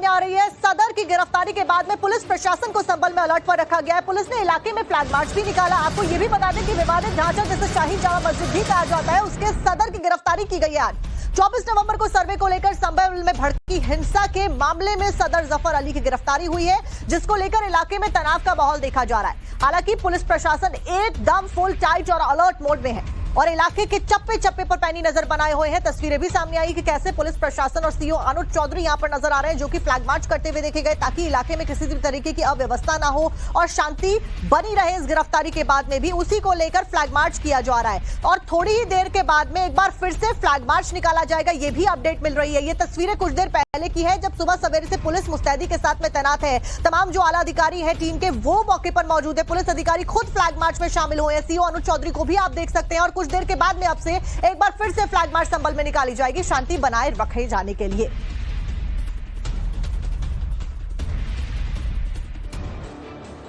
आ रही है। सदर की गिरफ्तारी के बाद में पुलिस प्रशासन को संभल में अलर्ट पर रखा गया है। पुलिस ने इलाके में फ्लैग मार्च भी निकाला। आपको ये भी बता दें कि विवादित ढांचा जिसे शाही जामा मस्जिद भी कहा जाता है, उसके सदर की गिरफ्तारी की गई है आज 24 नवंबर को सर्वे को लेकर संभल में भड़की हिंसा के मामले में सदर जफर अली की गिरफ्तारी हुई है, जिसको लेकर इलाके में तनाव का माहौल देखा जा रहा है। हालांकि पुलिस प्रशासन एकदम फुल टाइट और अलर्ट मोड में है और इलाके के चप्पे चप्पे पर पैनी नजर बनाए हुए हैं। तस्वीरें भी सामने आई कि कैसे पुलिस प्रशासन और सीओ अनुज चौधरी यहां पर नजर आ रहे हैं, जो कि फ्लैग मार्च करते हुए देखे गए ताकि इलाके में किसी भी तरीके की अव्यवस्था ना हो और शांति बनी रहे। इस गिरफ्तारी के बाद में भी उसी को लेकर फ्लैग मार्च किया जा रहा है और थोड़ी ही देर के बाद में एक बार फिर से फ्लैग मार्च निकाला जाएगा, ये भी अपडेट मिल रही है। ये तस्वीरें कुछ देर पहले की है जब सुबह सवेरे से पुलिस मुस्तैदी के साथ में तैनात है। तमाम जो आला अधिकारी है टीम के वो मौके पर मौजूद है। पुलिस अधिकारी खुद फ्लैग मार्च में शामिल हुए हैं। सीओ अनुज चौधरी को भी आप देख सकते हैं और कुछ देर के बाद में से एक बार फिर से फ्लैग मार्च संभल में निकाली जाएगी शांति बनाए रखे जाने के लिए।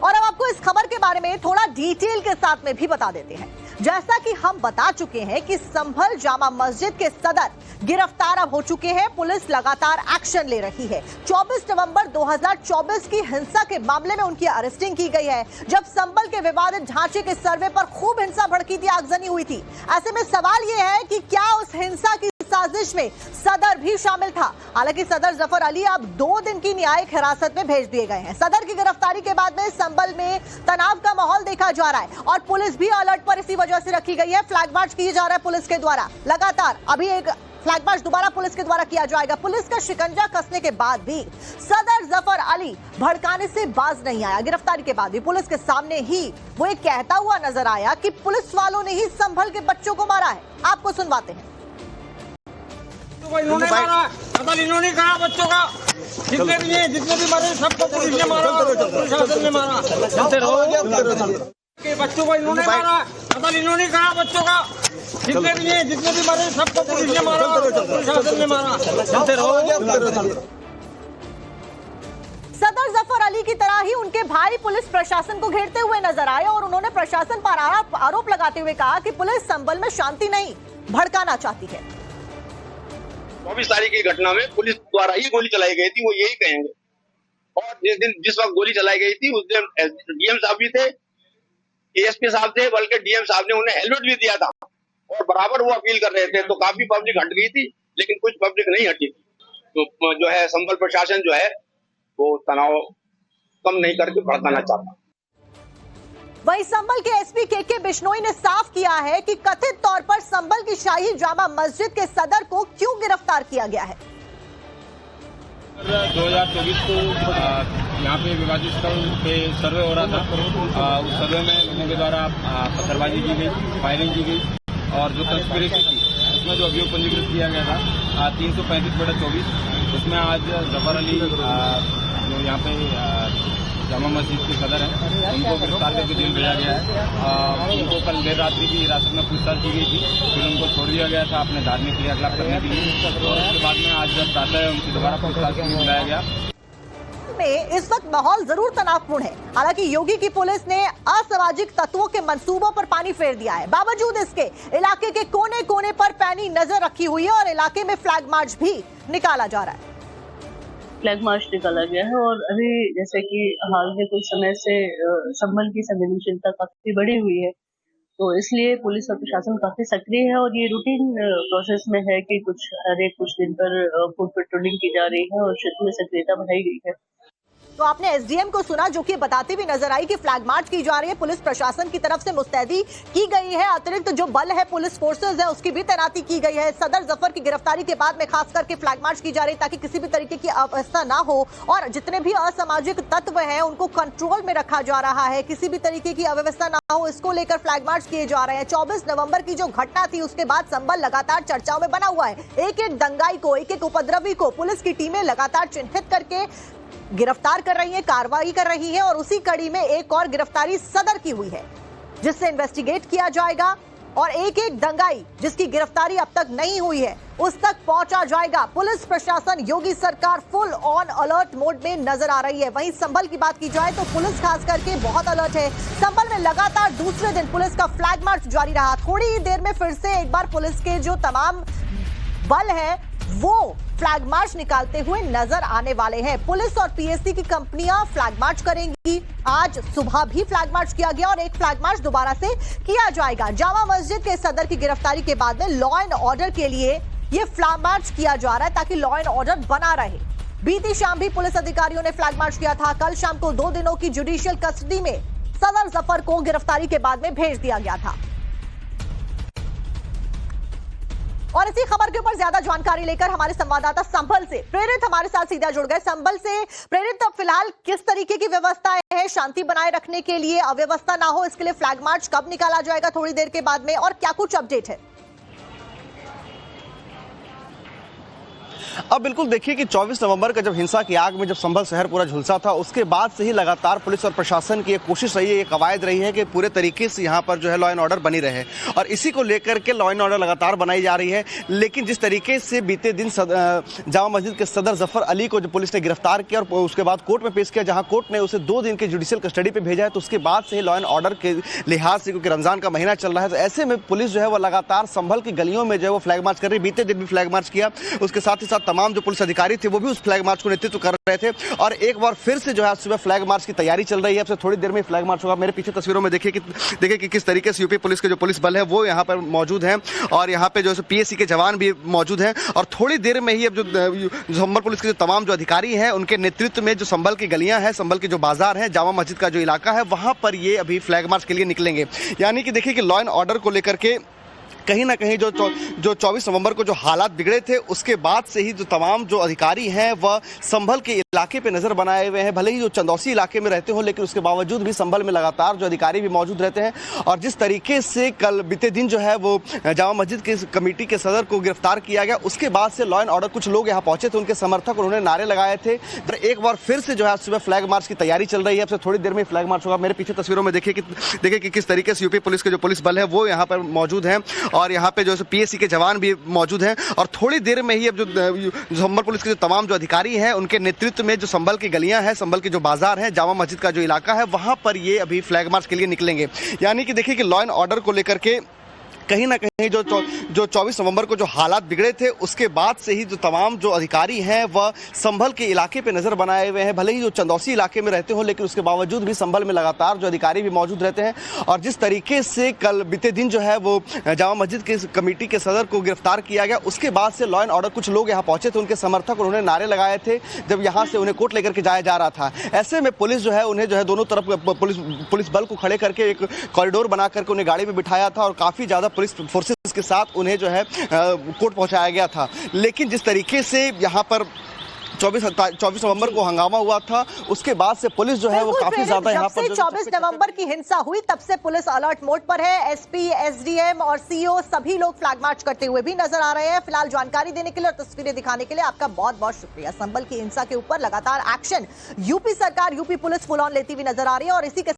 और अब आपको इस खबर के बारे में थोड़ा डिटेल के साथ में भी बता देते हैं। जैसा कि हम बता चुके हैं कि संभल जामा मस्जिद के सदर गिरफ्तार अब हो चुके हैं। पुलिस लगातार एक्शन ले रही है। 24 नवंबर 2024 की हिंसा के मामले में उनकी अरेस्टिंग की गई है, जब संभल के विवादित ढांचे के सर्वे पर खूब हिंसा भड़की थी, आगजनी हुई थी। ऐसे में सवाल यह है कि क्या उस हिंसा की साजिश में सदर भी शामिल था। हालांकि सदर जफर अली अब 2 दिन की न्यायिक हिरासत में भेज दिए गए हैं। सदर की गिरफ्तारी के बाद में संभल में तनाव का माहौल देखा जा रहा है और पुलिस भी अलर्ट पर इसी वजह से रखी गई है। फ्लैग मार्च किया जा रहा है पुलिस के द्वारा लगातार। अभी एक फ्लैग मार्च दोबारा पुलिस के द्वारा किया जाएगा। पुलिस का शिकंजा कसने के बाद भी सदर जफर अली भड़काने से बाज नहीं आया। गिरफ्तारी के बाद भी पुलिस के सामने ही वो एक कहता हुआ नजर आया कि पुलिस वालों ने ही संभल के बच्चों को मारा है। आपको सुनवाते हैं। इन्होंने मारा, इन्होंने कहा बच्चों का जितने भी मरे सबको पुलिस ने मारा, प्रशासन ने मारा। बच्चों को इन्होंने मारा, इन्होंने कहा बच्चों का जितने भी मरे सबको पुलिस ने मारा, प्रशासन ने मारा। सदर जफर अली की तरह ही उनके भाई पुलिस प्रशासन को घेरते हुए नजर आए और उन्होंने प्रशासन पर आरोप लगाते हुए कहा कि पुलिस संभल में शांति नहीं भड़काना चाहती है। 24 तारीख की घटना में पुलिस द्वारा ही गोली चलाई गई थी, वो यही कहेंगे। और जिस वक्त गोली चलाई गई थी उस दिन डीएम साहब भी थे, एएसपी साहब थे, बल्कि डीएम साहब ने उन्हें हेलमेट भी दिया था और बराबर वो अपील कर रहे थे। तो काफी पब्लिक हट गई थी, लेकिन कुछ पब्लिक नहीं हटी थी। तो जो है संभल प्रशासन जो है वो तनाव कम नहीं करके भड़काना चाहता। वहीं संभल के एसपी के बिश्नोई ने साफ किया है कि कथित तौर पर संभल की शाही जामा मस्जिद के सदर को क्यों गिरफ्तार किया गया है। 2024 को यहाँ पे विवादित स्थल पे सर्वे हो रहा था। उस सर्वे में लोगों के द्वारा पत्थरबाजी की गई, फायरिंग की गई और जो कंस्पिरेसी थी उसमें जो अभियोग पंजीकृत किया गया था 335/24, उसमें आज जफर अली जो यहाँ पे जामा मस्जिद के सदर हैं उनको गिरफ्तार करके जेल भेजा गया है। उनको कल देर रात्रि की हिरासत में पूछताछ की गई थी, फिर उनको छोड़ दिया गया था अपने धार्मिक क्रियाकलाप करने के लिए और उसके बाद में आज जब प्रातः उनकी दोबारा पूछताछ के लिए बुलाया गया। में इस वक्त माहौल जरूर तनावपूर्ण है। हालांकि योगी की पुलिस ने असामाजिक तत्वों के मंसूबों पर पानी फेर दिया है। बावजूद इसके इलाके के कोने कोने पर पैनी नजर रखी हुई है और इलाके में फ्लैग मार्च भी निकाला जा रहा है। फ्लैग मार्च निकाला गया है और अभी जैसे कि हाल में कुछ समय से संभल की संवेदनशीलता काफी बढ़ी हुई है, तो इसलिए पुलिस और प्रशासन काफी सक्रिय है और ये रूटीन प्रोसेस में है कि हर एक कुछ दिन पर फुट पेट्रोलिंग की जा रही है और क्षेत्र में सक्रियता बढ़ाई गई है। तो आपने एसडीएम को सुना, जो कि बताती भी नजर आई कि फ्लैग मार्च की जा रही है। पुलिस प्रशासन की तरफ से मुस्तैदी की गई है। अतिरिक्त जो बल है पुलिस फोर्सेज है उसकी भी तैनाती की गई है। सदर जफर की गिरफ्तारी के बाद में खास करके फ्लैग मार्च की जा रही है ताकि किसी भी तरीके की अवस्था ना हो और जितने भी असामाजिक तत्व हैं उनको कंट्रोल में रखा जा रहा है, किसी भी तरीके की अव्यवस्था ना हो, इसको लेकर फ्लैग मार्च किए जा रहे हैं। 24 नवंबर की जो घटना थी उसके बाद संभल लगातार चर्चाओं में बना हुआ है। एक एक दंगाई को, एक एक उपद्रवी को पुलिस की टीमें लगातार चिन्हित करके गिरफ्तार कर रही है, कार्रवाई कर रही है और उसी कड़ी में एक और गिरफ्तारी सदर की हुई है जिससे इन्वेस्टिगेट किया जाएगा और एक एक दंगाई जिसकी गिरफ्तारी अब तक नहीं हुई है उस तक पहुंचा जाएगा। पुलिस प्रशासन, योगी सरकार फुल ऑन अलर्ट मोड में नजर आ रही है। वहीं संभल की बात की जाए तो पुलिस खास करके बहुत अलर्ट है। संभल में लगातार दूसरे दिन पुलिस का फ्लैग मार्च जारी रहा। थोड़ी ही देर में फिर से एक बार पुलिस के जो तमाम बल है वो फ्लैग मार्च निकालते हुए नजर आने वाले हैं। पुलिस और पीएससी की कंपनियां फ्लैग मार्च करेंगी। आज सुबह भी फ्लैग मार्च किया गया और एक फ्लैग मार्च दोबारा से किया जाएगा। जामा मस्जिद के सदर की गिरफ्तारी के बाद में लॉ एंड ऑर्डर के लिए ये फ्लैग मार्च किया जा रहा है ताकि लॉ एंड ऑर्डर बना रहे। बीती शाम भी पुलिस अधिकारियों ने फ्लैग मार्च किया था। कल शाम को 2 दिनों की जुडिशियल कस्टडी में सदर जफर को गिरफ्तारी के बाद में भेज दिया गया था। और इसी खबर के ऊपर ज्यादा जानकारी लेकर हमारे संवाददाता संभल से प्रेरित हमारे साथ सीधा जुड़ गए। संभल से प्रेरित, अब फिलहाल किस तरीके की व्यवस्थाएं है शांति बनाए रखने के लिए, अव्यवस्था ना हो इसके लिए फ्लैग मार्च कब निकाला जाएगा थोड़ी देर के बाद में, और क्या कुछ अपडेट है? अब बिल्कुल देखिए कि 24 नवंबर का जब हिंसा की आग में जब संभल शहर पूरा झुलसा था, उसके बाद से ही लगातार पुलिस और प्रशासन की एक कोशिश रही है, ये कवायद रही है कि पूरे तरीके से यहाँ पर जो है लॉ एंड ऑर्डर बनी रहे, और इसी को लेकर के लॉ एंड ऑर्डर लगातार बनाई जा रही है। लेकिन जिस तरीके से बीते दिन जामा मस्जिद के सदर जफर अली को जो पुलिस ने गिरफ्तार किया और उसके बाद कोर्ट में पेश किया, जहाँ कोर्ट ने उसे 2 दिन के जुडिशियल कस्टडी पे भेजा है, तो उसके बाद से ही लॉ एंड ऑर्डर के लिहाज से, क्योंकि रमजान का महीना चल रहा है, तो ऐसे में पुलिस जो है वो लगातार संभल की गलियों में जो है वो फ्लैग मार्च कर रही है। बीते दिन भी फ्लैग मार्च किया, उसके साथ ही साथ तमाम जो पुलिस अधिकारी थे वो भी उस फ्लैग मार्च को नेतृत्व कर रहे थे, और एक बार फिर से जो है सुबह फ्लैग मार्च की तैयारी चल रही है। अब से थोड़ी देर में फ्लैग मार्च होगा। मेरे पीछे तस्वीरों में देखिए कि किस तरीके से यूपी पुलिस के जो पुलिस बल है वो यहाँ पर मौजूद हैं, और यहाँ पे जो है पीएससी के जवान भी मौजूद हैं, और थोड़ी देर में ही अब जो संभल पुलिस के जो तमाम जो अधिकारी हैं उनके नेतृत्व में जो संभल की गलियां हैं, संभल के जो बाजार हैं, जामा मस्जिद का जो इलाका है, वहां पर ये अभी फ्लैग मार्च के लिए निकलेंगे। यानी कि देखिए कि लॉ एंड ऑर्डर को लेकर के कहीं ना कहीं जो 24 नवंबर को जो हालात बिगड़े थे, उसके बाद से ही जो तमाम जो अधिकारी हैं वह संभल के इलाके पे नजर बनाए हुए हैं। भले ही जो चंदौसी इलाके में रहते हो, लेकिन उसके बावजूद भी संभल में लगातार जो अधिकारी भी मौजूद रहते हैं। और जिस तरीके से कल बीते दिन जो है वो जामा मस्जिद के कमेटी के सदर को गिरफ्तार किया गया, उसके बाद से लॉ एंड ऑर्डर, कुछ लोग यहाँ पहुंचे थे, उनके समर्थक, उन्होंने नारे लगाए थे। एक बार फिर से जो है सुबह फ्लैग मार्च की तैयारी चल रही है। अब से थोड़ी देर में फ्लैग मार्च होगा। मेरे पीछे तस्वीरों में देखिए कि किस तरीके से यूपी पुलिस के जो पुलिस बल है वो यहाँ पर मौजूद हैं, और यहाँ पे जो है पीएससी के जवान भी मौजूद हैं, और थोड़ी देर में ही अब जो संभल पुलिस के जो तमाम जो अधिकारी हैं उनके नेतृत्व में जो संभल की गलियां हैं, संभल के जो बाजार हैं, जामा मस्जिद का जो इलाका है, वहां पर ये अभी फ्लैग मार्च के लिए निकलेंगे। यानी कि देखिए कि लॉ एंड ऑर्डर को लेकर के कहीं ना कहीं जो 24 नवंबर को जो हालात बिगड़े थे, उसके बाद से ही जो तमाम जो अधिकारी हैं वह संभल के इलाके पे नजर बनाए हुए हैं। भले ही जो चंदौसी इलाके में रहते हो, लेकिन उसके बावजूद भी संभल में लगातार जो अधिकारी भी मौजूद रहते हैं। और जिस तरीके से कल बीते दिन जो है वो जामा मस्जिद के कमेटी के सदर को गिरफ्तार किया गया, उसके बाद से लॉ एंड ऑर्डर, कुछ लोग यहाँ पहुंचे थे, उनके समर्थक, उन्होंने नारे लगाए थे जब यहाँ से उन्हें कोर्ट लेकर के जाया जा रहा था। ऐसे में पुलिस जो है उन्हें जो है दोनों तरफ पुलिस बल को खड़े करके एक कॉरिडोर बना करके उन्हें गाड़ी में बिठाया था, और काफी ज्यादा पुलिस फोर्सेस के साथ उन्हें जो है कोर्ट पहुंचाया गया था। लेकिन जिस तरीके से यहाँ पर 24 नवंबर को हंगामा हुआ था, उसके बाद से पुलिस जो है वो काफी ज्यादा यहाँ पर 24 नवंबर की हिंसा हुई तब से पुलिस अलर्ट मोड पर है। एसपी, एसडीएम और सीओ सभी लोग फ्लैग मार्च करते हुए भी नजर आ रहे हैं। फिलहाल जानकारी देने के लिए और तस्वीरें दिखाने के लिए आपका बहुत बहुत शुक्रिया। संभल की हिंसा के ऊपर लगातार एक्शन यूपी सरकार, यूपी पुलिस फुल ऑन लेती हुई नजर आ रही है, और इसी के